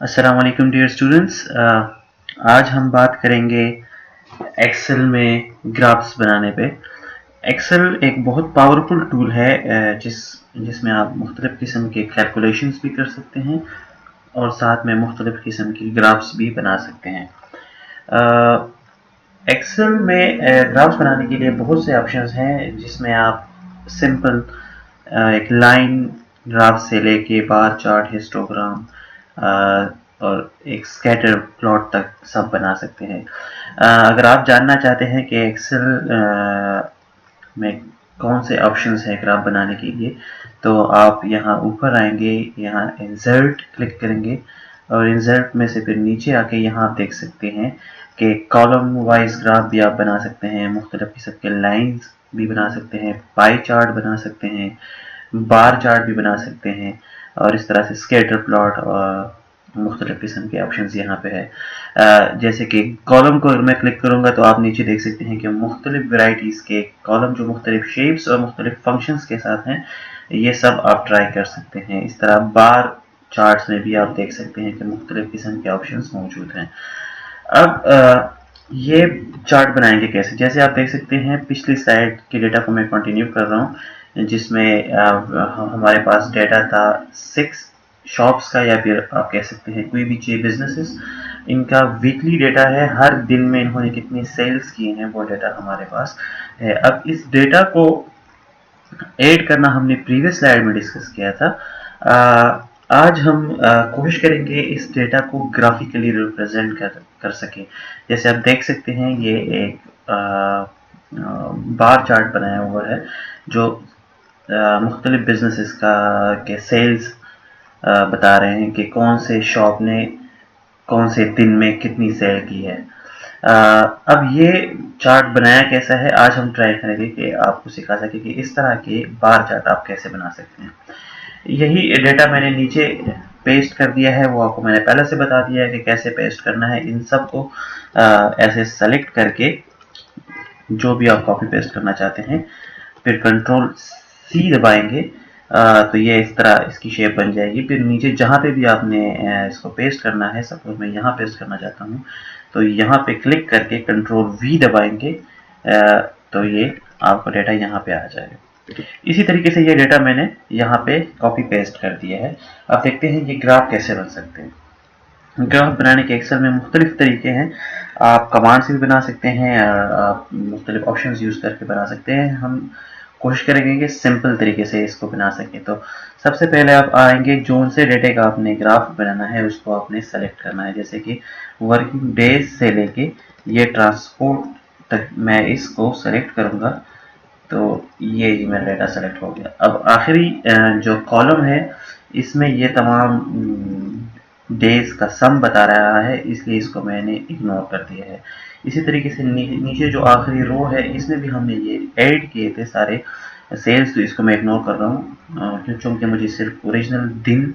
अस्सलाम वालेकुम dear students. आज हम बात करेंगे एक्सेल में ग्राफ्स बनाने पे। एक्सेल एक बहुत पावरफुल टूल है जिसमें आप मुख्तलिफ़ किस्म के कैलकुलेशंस भी कर सकते हैं और साथ में मुख्तलिफ़ किस्म की ग्राफ्स भी बना सकते हैं। एक्सेल में ग्राफ्स बनाने के लिए बहुत से ऑप्शंस हैं जिसमें आप सिंपल एक लाइन ग्राफ से लेके बार चार्ट, हिस्टोग्राम और एक स्कैटर प्लॉट तक सब बना सकते हैं। अगर आप जानना चाहते हैं कि एक्सेल में कौन से ऑप्शंस हैं ग्राफ बनाने के लिए, तो आप यहाँ ऊपर आएंगे, यहाँ इंसर्ट क्लिक करेंगे और इंसर्ट में से फिर नीचे आके यहाँ आप देख सकते हैं कि कॉलम वाइज ग्राफ भी आप बना सकते हैं, मुख्तलिफ किस्म के लाइन्स भी बना सकते हैं, पाई चार्ट बना सकते हैं, बार चार्ट भी बना सकते हैं और इस तरह से स्कैटर प्लॉट और मुख्तलिफ किस्म के ऑप्शन यहाँ पे है। जैसे कि कॉलम को अगर मैं क्लिक करूँगा तो आप नीचे देख सकते हैं कि मुख्तलिफ वेराइटीज़ के कॉलम जो मुख्तलिफ शेप्स और मुख्तलिफ फंक्शंस के साथ हैं, ये सब आप ट्राई कर सकते हैं। इस तरह बार चार्ट्स में भी आप देख सकते हैं कि मुख्तलिफ किस्म के ऑप्शंस मौजूद हैं। अब ये चार्ट बनाएंगे कैसे, जैसे आप देख सकते हैं पिछली स्लाइड के डेटा को मैं कंटिन्यू कर रहा हूँ जिसमें हमारे पास डेटा था 6 शॉप्स का, या फिर आप कह सकते हैं कोई भी 6 बिजनेसेस। इनका वीकली डेटा है, हर दिन में इन्होंने कितनी सेल्स किए हैं वो डेटा हमारे पास है। अब इस डेटा को ऐड करना हमने प्रीवियस स्लाइड में डिस्कस किया था। आज हम कोशिश करेंगे इस डेटा को ग्राफिकली रिप्रेजेंट कर सके। जैसे आप देख सकते हैं ये एक बार चार्ट बनाया हुआ है जो मुख्तलिफ बिजनेसेस के सेल्स बता रहे हैं कि कौन से शॉप ने कौन से दिन में कितनी सेल की है। अब ये चार्ट बनाया कैसा है, आज हम ट्राई करेंगे कि आपको सिखा सके कि इस तरह के बार चार्ट आप कैसे बना सकते हैं। यही डेटा मैंने नीचे पेस्ट कर दिया है, वो आपको मैंने पहले से बता दिया है कि कैसे पेस्ट करना है। इन सब को ऐसे सेलेक्ट करके जो भी आप कॉपी पेस्ट करना चाहते हैं, फिर कंट्रोल सी दबाएंगे तो ये इस तरह इसकी शेप बन जाएगी। फिर नीचे जहाँ पे भी आपने इसको पेस्ट करना है, सपोज मैं यहाँ पेस्ट करना चाहता हूँ, तो यहाँ पे क्लिक करके कंट्रोल वी दबाएंगे तो ये आपका डेटा यहाँ पे आ जाएगा। इसी तरीके से ये डेटा मैंने यहाँ पे कॉपी पेस्ट कर दिया है। अब देखते हैं ये ग्राफ कैसे बन सकते हैं। ग्राफ बनाने के एक्सेल में मुख्तलिफ तरीके हैं, आप कमांड से भी बना सकते हैं और आप मुख्तलिफ ऑप्शंस यूज़ करके बना सकते हैं। हम कोशिश करेंगे कि सिंपल तरीके से इसको बना सकें। तो सबसे पहले आप आएंगे, जोन से डेटे का आपने ग्राफ बनाना है उसको आपने सेलेक्ट करना है। जैसे कि वर्किंग डेज से लेके ये ट्रांसपोर्ट तक मैं इसको सेलेक्ट करूँगा, तो ये मेरा डेटा सेलेक्ट हो गया। अब आखिरी जो कॉलम है इसमें ये तमाम डेज का सम बता रहा है, इसलिए इसको मैंने इग्नोर कर दिया है। इसी तरीके से नीचे जो आखिरी रो है इसमें भी हमने ये ऐड किए थे सारे सेल्स, तो इसको मैं इग्नोर कर रहा हूँ क्योंकि मुझे सिर्फ ओरिजिनल दिन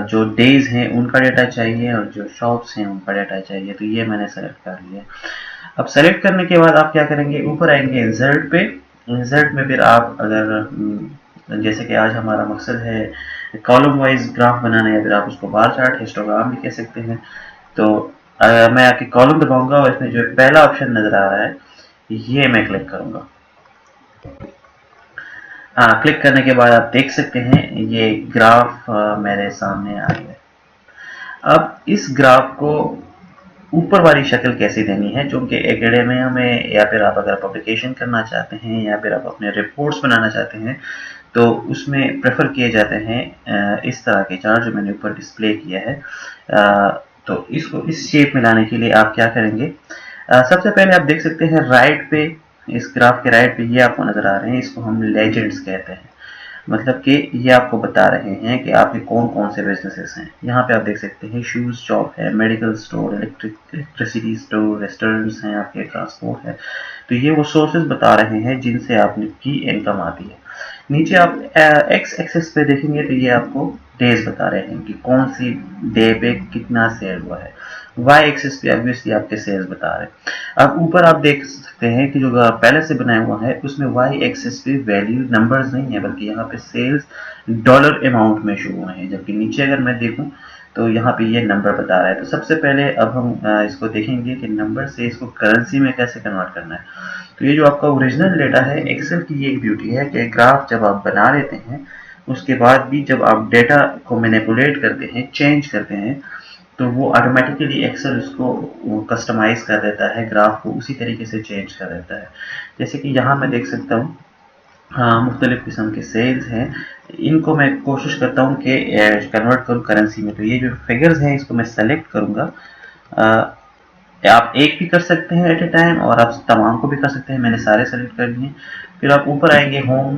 जो डेज हैं उनका डेटा चाहिए और जो शॉप्स हैं उनका डेटा चाहिए, तो ये मैंने सेलेक्ट कर लिया। अब सेलेक्ट करने के बाद आप क्या करेंगे, ऊपर आएंगे इंसर्ट पे। इंसर्ट में फिर आप अगर जैसे कि आज हमारा मकसद है कॉलम वाइज ग्राफ बनाना है, फिर आप उसको बार चार्ट, हिस्टोग्राम भी कह सकते हैं। तो मैं आके कॉलम दबाऊंगा और इसमें जो पहला ऑप्शन नजर आ रहा है ये मैं क्लिक करूंगा। क्लिक करने के बाद आप देख सकते हैं ये ग्राफ मेरे सामने आ गया। अब इस ग्राफ को ऊपर वाली शक्ल कैसे देनी है, चूंकि एकेडमिया में या फिर आप अगर पब्लिकेशन करना चाहते हैं या फिर आप अपने रिपोर्ट्स बनाना चाहते हैं तो उसमें प्रेफर किए जाते हैं इस तरह के चार्ट जो मैंने ऊपर डिस्प्ले किया है। तो इसको इस शेप में लाने के लिए आप क्या करेंगे, सबसे पहले आप देख सकते हैं राइट पे, इस ग्राफ के राइट पे ये आपको नजर आ रहे हैं, इसको हम लेजेंड्स कहते हैं। मतलब कि ये आपको बता रहे हैं कि आपके कौन कौन से बिजनेसेस हैं। यहाँ पे आप देख सकते हैं शूज शॉप है, medical store, electricity store, restaurants हैं, आपके ट्रांसपोर्ट है। तो ये वो सोर्सेज बता रहे हैं जिनसे आपकी इनकम आती है। नीचे आप एक्स एक्सेस पे देखेंगे तो ये आपको डेज बता रहे हैं कि कौन सी डे पे कितना सेल हुआ है। वाई एक्सेस पे ऑब्वियसली आपके सेल्स बता रहे हैं। अब ऊपर आप देख सकते हैं कि जो पहले से बनाया हुआ है उसमें वाई एक्सेस पे वैल्यू नंबर्स नहीं है, बल्कि यहाँ पे सेल्स डॉलर अमाउंट में शो हुए हैं। जबकि नीचे अगर मैं देखूं तो यहाँ पे ये नंबर बता रहा है। तो सबसे पहले अब हम इसको देखेंगे कि नंबर से इसको करेंसी में कैसे कन्वर्ट करना है। तो ये जो आपका ओरिजिनल डेटा है, एक्सेल की ये एक ब्यूटी है कि ग्राफ जब आप बना लेते हैं उसके बाद भी जब आप डेटा को मैनिपुलेट करते हैं, चेंज करते हैं, तो वो ऑटोमेटिकली एक्सेल उसको कस्टमाइज कर देता है, ग्राफ को उसी तरीके से चेंज कर देता है। जैसे कि यहाँ मैं देख सकता हूँ हाँ, मुख्तलिफ किस्म के सेल्स हैं, इनको मैं कोशिश करता हूँ कि कन्वर्ट करूँ करेंसी में। तो ये जो फिगर्स हैं इसको मैं सेलेक्ट करूँगा। आप एक भी कर सकते हैं एट ए टाइम और आप तमाम को भी कर सकते हैं। मैंने सारे सेलेक्ट कर लिए। फिर आप ऊपर आएंगे होम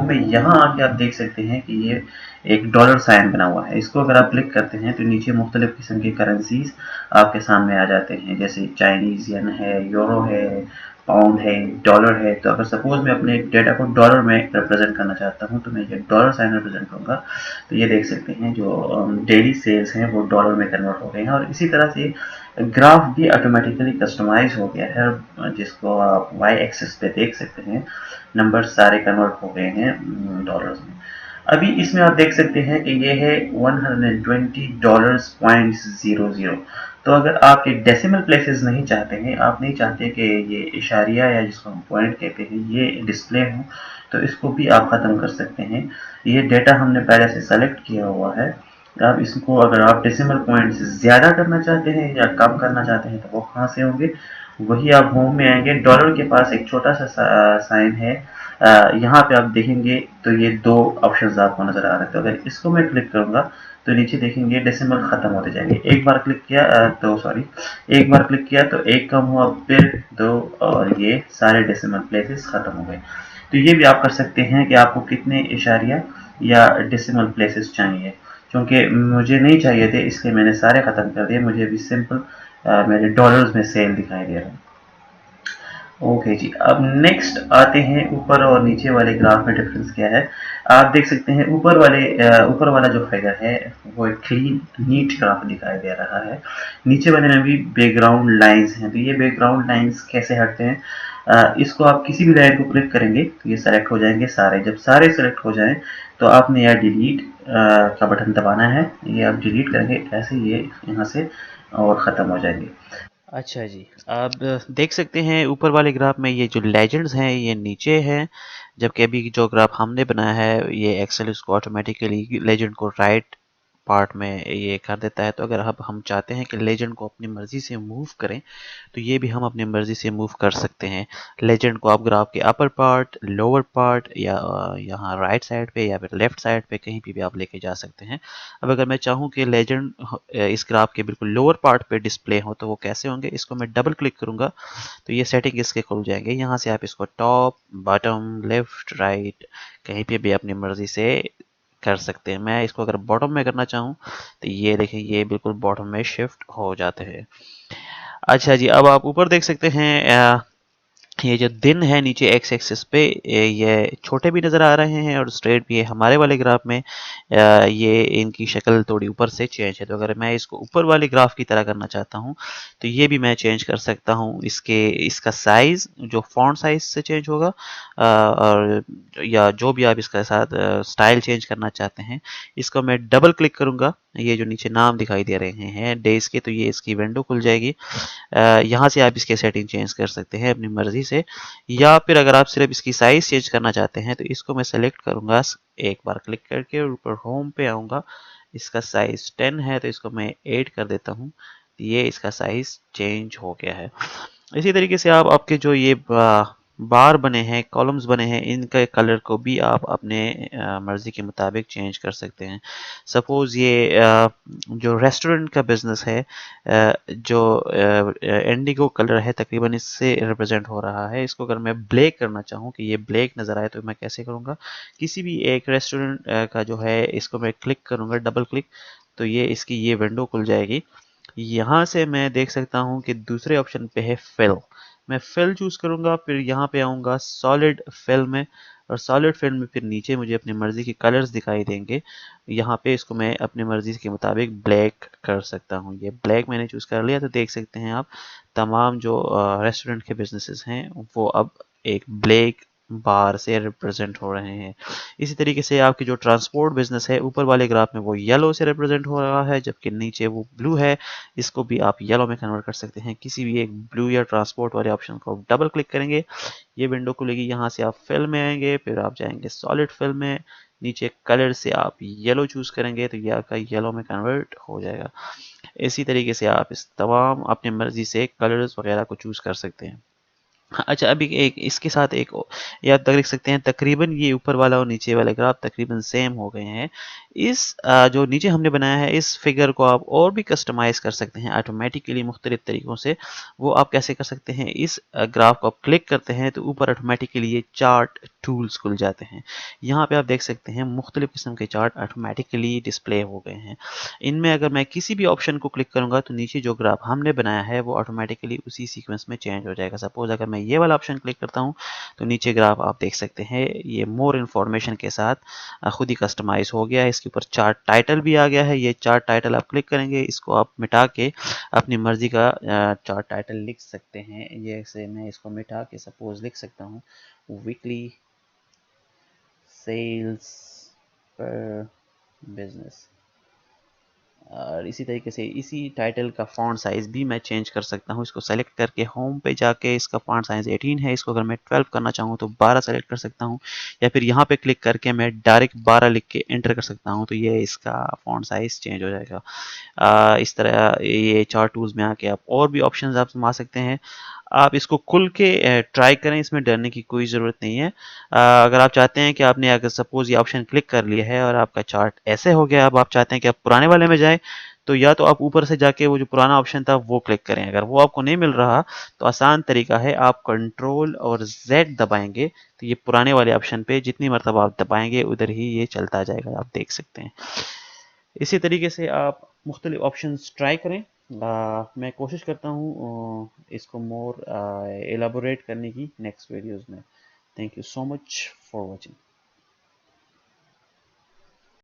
में यहाँ आके आप देख सकते हैं कि ये एक डॉलर साइन बना हुआ है। इसको अगर आप क्लिक करते हैं तो नीचे मुख्तलिफ किस्म की करेंसीज आपके सामने आ जाते हैं, जैसे चाइनीज येन है, यूरो है, पाउंड है, डॉलर है। तो अगर सपोज मैं अपने डेटा को डॉलर में रिप्रेजेंट करना चाहता हूँ तो मैं ये डॉलर साइन रिप्रेजेंट करूँगा। तो ये देख सकते हैं जो डेली सेल्स हैं वो डॉलर में कन्वर्ट हो गए हैं। और इसी तरह से ग्राफ भी ऑटोमेटिकली कस्टमाइज हो गया है, जिसको आप वाई एक्सिस पे देख सकते हैं। नंबर सारे कन्वर्ट हो गए हैं डॉलर्स में। अभी इसमें आप देख सकते हैं कि ये है $120.00। तो अगर आप ये डेसिमल प्लेसेस नहीं चाहते हैं, आप नहीं चाहते कि ये इशारिया या जिसको हम पॉइंट कहते हैं ये डिस्प्ले हो, तो इसको भी आप ख़त्म कर सकते हैं। ये डेटा हमने पहले से सेलेक्ट किया हुआ है। आप इसको अगर आप डेसिमल पॉइंट से ज़्यादा करना चाहते हैं या कम करना चाहते हैं तो वो कहाँ से होंगे, वही आप होम में आएंगे। डॉलर के पास एक छोटा सा साइन है, यहाँ पे आप देखेंगे तो ये दो ऑप्शंस आपको नज़र आ रहे हैं। तो अगर इसको मैं क्लिक करूँगा तो नीचे देखेंगे डेसिमल ख़त्म होते जाएंगे। एक बार क्लिक किया एक बार क्लिक किया तो एक कम हुआ, फिर दो, और ये सारे डेसिमल प्लेसेस ख़त्म हो गए। तो ये भी आप कर सकते हैं कि आपको कितने इशारिया या डेसिमल प्लेसेस चाहिए। क्योंकि मुझे नहीं चाहिए थे इसलिए मैंने सारे ख़त्म कर दिए। मुझे अभी सिंपल मेरे डॉलर्स में सेल दिखाई दे रहा है। ओके जी, अब नेक्स्ट आते हैं ऊपर और नीचे वाले ग्राफ में डिफरेंस क्या है। आप देख सकते हैं ऊपर वाला जो फिगर है वो एक क्लीन नीट ग्राफ दिखाई दे रहा है। नीचे वाले में भी बैकग्राउंड लाइंस हैं। तो ये बैकग्राउंड लाइंस कैसे हटते हैं, इसको आप किसी भी लाइन को क्लिक करेंगे तो ये सेलेक्ट हो जाएंगे सारे। जब सारे सेलेक्ट हो जाएं तो आपने यह डिलीट का बटन दबाना है। ये आप डिलीट करेंगे ऐसे ये यहाँ से और ख़त्म हो जाएंगे। अच्छा जी, आप देख सकते हैं ऊपर वाले ग्राफ में ये जो लेजेंड्स हैं ये नीचे हैं, जबकि अभी जो ग्राफ हमने बनाया है ये एक्सेल इसको ऑटोमेटिकली लेजेंड को राइट पार्ट में ये कर देता है। तो अगर अब हम चाहते हैं कि लेजेंड को अपनी मर्जी से मूव करें तो ये भी हम अपनी मर्जी से मूव कर सकते हैं। लेजेंड को आप ग्राफ के अपर पार्ट, लोअर पार्ट या यहाँ राइट साइड पे या फिर लेफ्ट साइड पे कहीं भी आप लेके जा सकते हैं। अब अगर मैं चाहूँ कि लेजेंड इस ग्राफ के बिल्कुल लोअर पार्ट पे डिस्प्ले हो तो वो कैसे होंगे, इसको मैं डबल क्लिक करूँगा तो ये सेटिंग इसके खुल जाएंगे। यहाँ से आप इसको टॉप, बॉटम, लेफ्ट, राइट कहीं पे भी अपनी मर्जी से कर सकते हैं। मैं इसको अगर बॉटम में करना चाहूँ तो ये देखें ये बिल्कुल बॉटम में शिफ्ट हो जाते हैं। अच्छा जी, अब आप ऊपर देख सकते हैं ये जो दिन है नीचे एक्स एक्सिस पे ये छोटे भी नज़र आ रहे हैं और स्ट्रेट भी है। हमारे वाले ग्राफ में ये इनकी शक्ल थोड़ी ऊपर से चेंज है। तो अगर मैं इसको ऊपर वाले ग्राफ की तरह करना चाहता हूँ तो ये भी मैं चेंज कर सकता हूँ। इसका साइज़ जो फॉन्ट साइज से चेंज होगा और या जो भी आप इसका साथ स्टाइल चेंज करना चाहते हैं, इसको मैं डबल क्लिक करूँगा। ये जो नीचे नाम दिखाई दे रहे हैं डेज के, तो ये इसकी विंडो खुल जाएगी। यहाँ से आप इसके सेटिंग चेंज कर सकते हैं अपनी मर्जी से, या फिर अगर आप सिर्फ इसकी साइज चेंज करना चाहते हैं तो इसको मैं सेलेक्ट करूँगा एक बार क्लिक करके और ऊपर होम पे आऊँगा। इसका साइज 10 है तो इसको मैं 8 कर देता हूँ। ये इसका साइज चेंज हो गया है। इसी तरीके से आप आपके जो ये बार बने हैं, कॉलम्स बने हैं, इनके कलर को भी आप अपने मर्ज़ी के मुताबिक चेंज कर सकते हैं। सपोज़ ये जो रेस्टोरेंट का बिज़नेस है, जो इंडिगो कलर है तकरीबन इससे रिप्रेजेंट हो रहा है। इसको अगर मैं ब्लैक करना चाहूँ कि ये ब्लैक नज़र आए तो मैं कैसे करूँगा, किसी भी एक रेस्टोरेंट का जो है इसको मैं क्लिक करूँगा डबल क्लिक, तो ये इसकी ये विंडो खुल जाएगी। यहाँ से मैं देख सकता हूँ कि दूसरे ऑप्शन पे है फिल। मैं फिल चूज करूँगा, फिर यहाँ पे आऊँगा सॉलिड फिल में, और सॉलिड फिल में फिर नीचे मुझे अपनी मर्जी के कलर्स दिखाई देंगे। यहाँ पे इसको मैं अपनी मर्जी के मुताबिक ब्लैक कर सकता हूँ। ये ब्लैक मैंने चूज कर लिया। तो देख सकते हैं आप तमाम जो रेस्टोरेंट के बिजनेसेस हैं वो अब एक ब्लैक बार से रिप्रेजेंट हो रहे हैं। इसी तरीके से आपकी जो ट्रांसपोर्ट बिजनेस है ऊपर वाले ग्राफ में वो येलो से रिप्रेजेंट हो रहा है, जबकि नीचे वो ब्लू है, इसको भी आप येलो में कन्वर्ट कर सकते हैं। किसी भी एक ब्लू या ट्रांसपोर्ट वाले ऑप्शन को डबल क्लिक करेंगे, ये विंडो खुलेगी। यहाँ से आप फिल में आएंगे, फिर आप जाएंगे सॉलिड फिल में, नीचे कलर से आप येलो चूज करेंगे तो ये आपका येलो में कन्वर्ट हो जाएगा। इसी तरीके से आप इस तमाम अपनी मर्जी से कलर्स वगैरह को चूज कर सकते हैं। हाँ, अच्छा अभी एक इसके साथ एक याद तक लिख सकते हैं, तकरीबन ये ऊपर वाला और नीचे वाला ग्राफ तकरीबन सेम हो गए हैं। इस जो नीचे हमने बनाया है इस फिगर को आप और भी कस्टमाइज कर सकते हैं ऑटोमेटिकली मुख्तलिफ तरीकों से। वो आप कैसे कर सकते हैं, इस ग्राफ को आप क्लिक करते हैं तो ऊपर ऑटोमेटिकली ये चार्ट टूल्स खुल जाते हैं। यहाँ पे आप देख सकते हैं मुख्तलिफ किस्म के चार्ट ऑटोमेटिकली डिस्प्ले हो गए हैं। इनमें अगर मैं किसी भी ऑप्शन को क्लिक करूंगा तो नीचे जो ग्राफ हमने बनाया है वो ऑटोमेटिकली उसी सीक्वेंस में चेंज हो जाएगा। सपोज अगर मैं ये वाला ऑप्शन क्लिक करता हूँ तो नीचे ग्राफ आप देख सकते हैं ये मोर इन्फॉर्मेशन के साथ खुद ही कस्टमाइज हो गया है। इसके ऊपर चार्ट टाइटल भी आ गया है। ये चार्ट टाइटल आप क्लिक करेंगे, इसको आप मिटा के अपनी मर्जी का चार्ट टाइटल लिख सकते हैं। जैसे मैं इसको मिटा के सपोज लिख सकता हूँ वीकली सेल्स पर बिजनेस, और इसी तरीके से इसी टाइटल का फॉन्ट साइज़ भी मैं चेंज कर सकता हूँ। इसको सेलेक्ट करके होम पे जाके इसका फॉन्ट साइज़ 18 है, इसको अगर मैं 12 करना चाहूँ तो 12 सेलेक्ट कर सकता हूँ, या फिर यहाँ पे क्लिक करके मैं डायरेक्ट 12 लिख के एंटर कर सकता हूँ तो ये इसका फॉन्ट साइज़ चेंज हो जाएगा। इस तरह ये चार टूल्स में आके आप और भी ऑप्शंस आप मा सकते हैं। आप इसको खुल के ट्राई करें, इसमें डरने की कोई ज़रूरत नहीं है। अगर आप चाहते हैं कि आपने अगर सपोज़ ये ऑप्शन क्लिक कर लिया है और आपका चार्ट ऐसे हो गया, अब आप चाहते हैं कि आप पुराने वाले में जाएँ, तो या तो आप ऊपर से जाके वो जो पुराना ऑप्शन था वो क्लिक करें। अगर वो आपको नहीं मिल रहा तो आसान तरीका है, आप कंट्रोल और Z दबाएँगे तो ये पुराने वाले ऑप्शन पे जितनी मर्तबा आप दबाएँगे उधर ही ये चलता जाएगा, आप देख सकते हैं। इसी तरीके से आप मुख्तलिफ ऑप्शंस ट्राई करें। मैं कोशिश करता हूँ इसको मोर एलाबोरेट करने की नेक्स्ट वीडियोज़ में। Thank you so much for watching.